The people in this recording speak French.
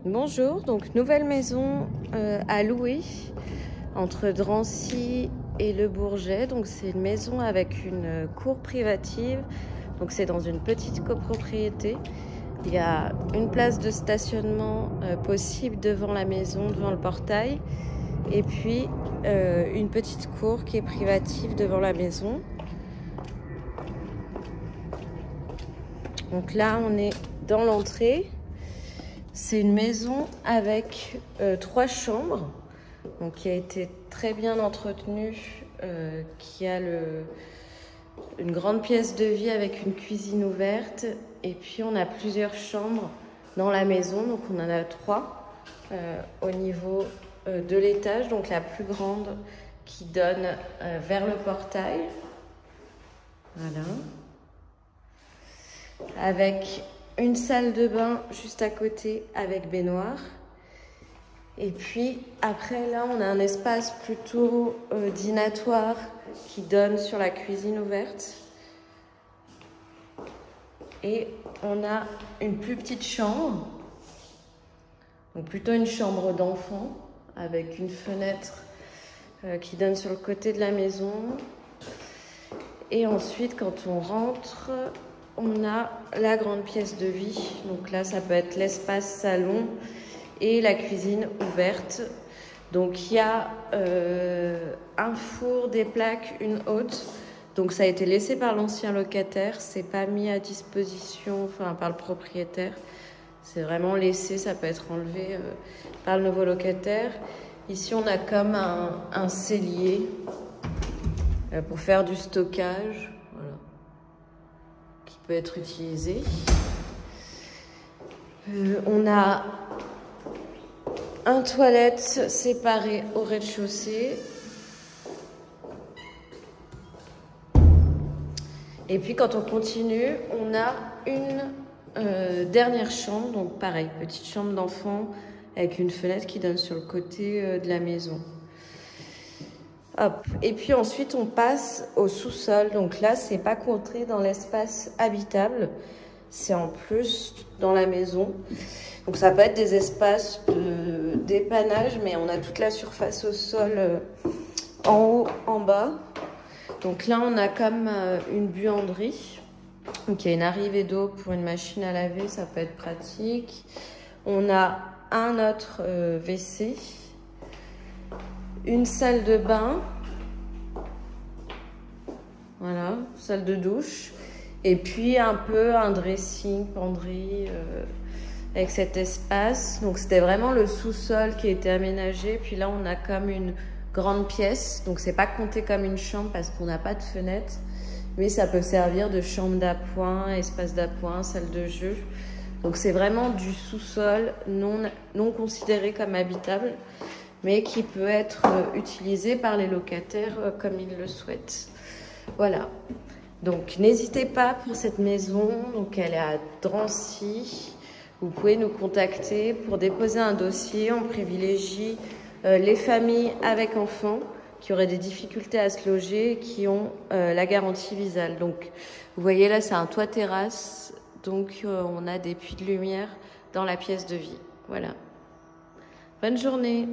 Bonjour, donc nouvelle maison à louer entre Drancy et Le Bourget. Donc c'est une maison avec une cour privative, donc c'est dans une petite copropriété. Il y a une place de stationnement possible devant la maison, devant le portail, et puis une petite cour qui est privative devant la maison. Donc là on est dans l'entrée. C'est une maison avec 3 chambres, donc qui a été très bien entretenue, qui a une grande pièce de vie avec une cuisine ouverte. Et puis on a plusieurs chambres dans la maison, donc on en a 3 au niveau de l'étage, donc la plus grande qui donne vers le portail. Voilà. Avec une salle de bain juste à côté avec baignoire. Et puis après là on a un espace plutôt dînatoire qui donne sur la cuisine ouverte. Et on a une plus petite chambre, donc plutôt une chambre d'enfant avec une fenêtre qui donne sur le côté de la maison. Et ensuite quand on rentre, on a la grande pièce de vie. Donc là, ça peut être l'espace salon et la cuisine ouverte. Donc il y a un four, des plaques, une hotte. Donc ça a été laissé par l'ancien locataire. C'est pas mis à disposition, par le propriétaire. C'est vraiment laissé. Ça peut être enlevé par le nouveau locataire. Ici, on a comme un cellier pour faire du stockage. Voilà. Peut être utilisé. On a un toilette séparé au rez-de-chaussée. Et puis quand on continue, on a une dernière chambre, donc pareil, petite chambre d'enfant avec une fenêtre qui donne sur le côté de la maison. Hop. Et puis ensuite on passe au sous-sol. Donc là c'est pas compté dans l'espace habitable, c'est en plus dans la maison. Donc ça peut être des espaces dépannage, mais on a toute la surface au sol en haut, en bas. Donc là on a comme une buanderie. Donc il y a une arrivée d'eau pour une machine à laver, ça peut être pratique. On a un autre WC. Une salle de bain, voilà, salle de douche, et puis un peu un dressing, penderie, avec cet espace. Donc c'était vraiment le sous-sol qui a été aménagé. Puis là on a comme une grande pièce, donc c'est pas compté comme une chambre parce qu'on n'a pas de fenêtre, mais ça peut servir de chambre d'appoint, espace d'appoint, salle de jeu. Donc c'est vraiment du sous-sol non considéré comme habitable, mais qui peut être utilisé par les locataires comme ils le souhaitent. Voilà. Donc n'hésitez pas pour cette maison. Donc elle est à Drancy. Vous pouvez nous contacter pour déposer un dossier. On privilégie les familles avec enfants qui auraient des difficultés à se loger et qui ont la garantie Visale. Donc vous voyez là, c'est un toit terrasse. Donc on a des puits de lumière dans la pièce de vie. Voilà. Bonne journée.